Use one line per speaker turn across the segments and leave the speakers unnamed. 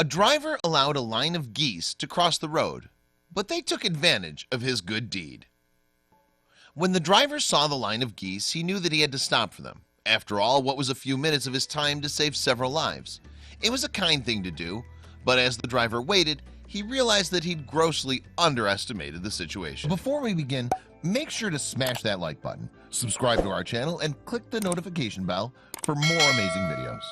A driver allowed a line of geese to cross the road, but they took advantage of his good deed. When the driver saw the line of geese, he knew that he had to stop for them. After all, what was a few minutes of his time to save several lives? It was a kind thing to do, but as the driver waited, he realized that he'd grossly underestimated the situation.
Before we begin, make sure to smash that like button, subscribe to our channel, and click the notification bell for more amazing videos.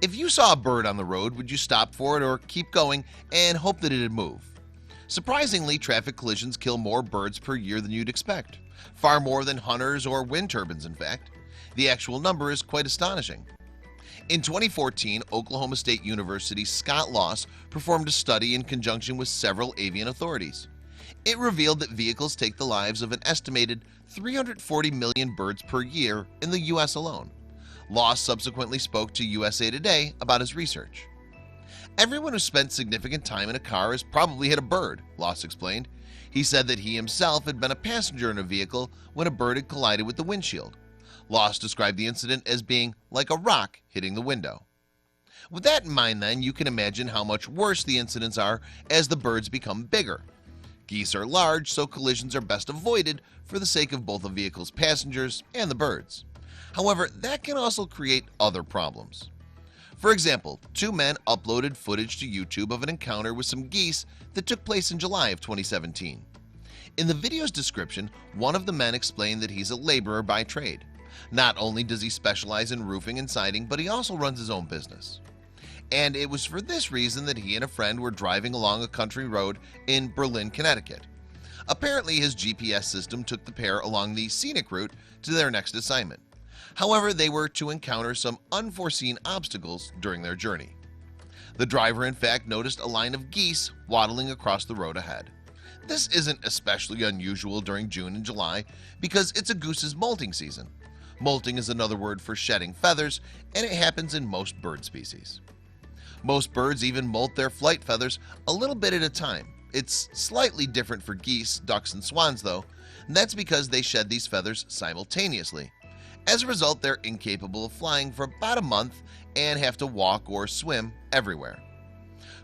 If you saw a bird on the road, would you stop for it or keep going and hope that it'd move? Surprisingly, traffic collisions kill more birds per year than you'd expect. Far more than hunters or wind turbines, in fact. The actual number is quite astonishing. In 2014, Oklahoma State University's Scott Loss performed a study in conjunction with several avian authorities. It revealed that vehicles take the lives of an estimated 340 million birds per year in the U.S. alone. Loss subsequently spoke to USA Today about his research. Everyone who spent significant time in a car has probably hit a bird, Loss explained. He said that he himself had been a passenger in a vehicle when a bird had collided with the windshield. Loss described the incident as being like a rock hitting the window. With that in mind, then, you can imagine how much worse the incidents are as the birds become bigger. Geese are large, so collisions are best avoided for the sake of both the vehicle's passengers and the birds. However, that can also create other problems. For example, two men uploaded footage to YouTube of an encounter with some geese that took place in July of 2017. In the video's description, one of the men explained that he's a laborer by trade. Not only does he specialize in roofing and siding, but he also runs his own business. And it was for this reason that he and a friend were driving along a country road in Berlin, Connecticut. Apparently, his GPS system took the pair along the scenic route to their next assignment. However, they were to encounter some unforeseen obstacles during their journey. The driver, in fact, noticed a line of geese waddling across the road ahead. This isn't especially unusual during June and July because it's a goose's molting season. Molting is another word for shedding feathers, and it happens in most bird species. Most birds even molt their flight feathers a little bit at a time. It's slightly different for geese, ducks, and swans, though, and that's because they shed these feathers simultaneously. As a result, they're incapable of flying for about a month and have to walk or swim everywhere.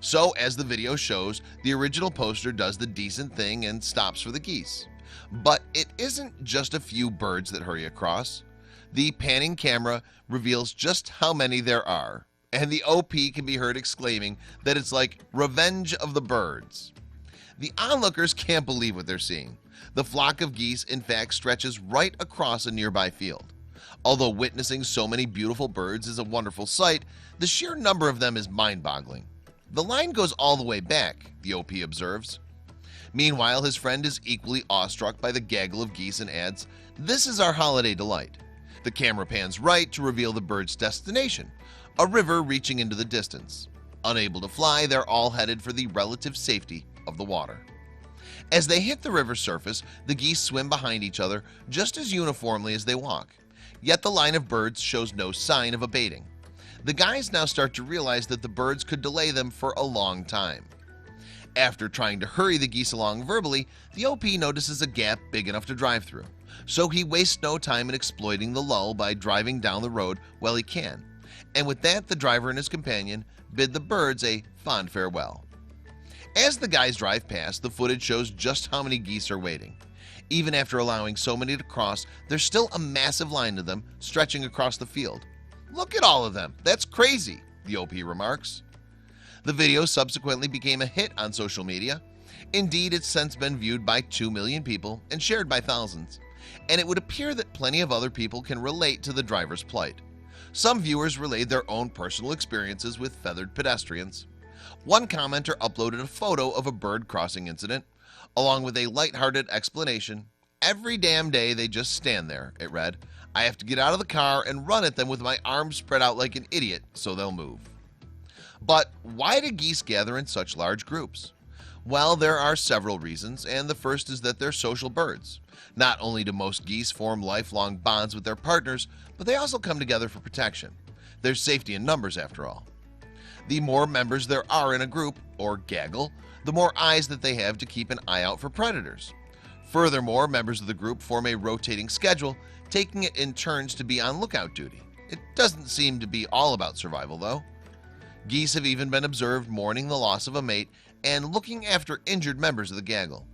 So, as the video shows, the original poster does the decent thing and stops for the geese. But it isn't just a few birds that hurry across. The panning camera reveals just how many there are, and the OP can be heard exclaiming that it's like Revenge of the Birds. The onlookers can't believe what they're seeing. The flock of geese, in fact, stretches right across a nearby field. Although witnessing so many beautiful birds is a wonderful sight, the sheer number of them is mind-boggling. The line goes all the way back, the OP observes. Meanwhile, his friend is equally awestruck by the gaggle of geese and adds, "This is our holiday delight." The camera pans right to reveal the bird's destination, a river reaching into the distance. Unable to fly, they're all headed for the relative safety of the water. As they hit the river surface, the geese swim behind each other just as uniformly as they walk. Yet the line of birds shows no sign of abating. The guys now start to realize that the birds could delay them for a long time. After trying to hurry the geese along verbally, the OP notices a gap big enough to drive through. So he wastes no time in exploiting the lull by driving down the road while he can. And with that, the driver and his companion bid the birds a fond farewell. As the guys drive past, the footage shows just how many geese are waiting. Even after allowing so many to cross, there's still a massive line of them stretching across the field. "Look at all of them, that's crazy," the OP remarks. The video subsequently became a hit on social media. Indeed, it's since been viewed by 2 million people and shared by thousands. And it would appear that plenty of other people can relate to the driver's plight. Some viewers relayed their own personal experiences with feathered pedestrians. One commenter uploaded a photo of a bird crossing incident, along with a lighthearted explanation. "Every damn day they just stand there," it read. "I have to get out of the car and run at them with my arms spread out like an idiot so they'll move." But why do geese gather in such large groups? Well, there are several reasons, and the first is that they're social birds. Not only do most geese form lifelong bonds with their partners, but they also come together for protection. There's safety in numbers, after all. The more members there are in a group, or gaggle, the more eyes that they have to keep an eye out for predators. Furthermore, members of the group form a rotating schedule, taking it in turns to be on lookout duty. It doesn't seem to be all about survival, though. Geese have even been observed mourning the loss of a mate and looking after injured members of the gaggle.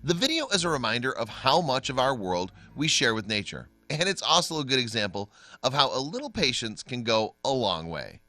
The video is a reminder of how much of our world we share with nature, and it's also a good example of how a little patience can go a long way.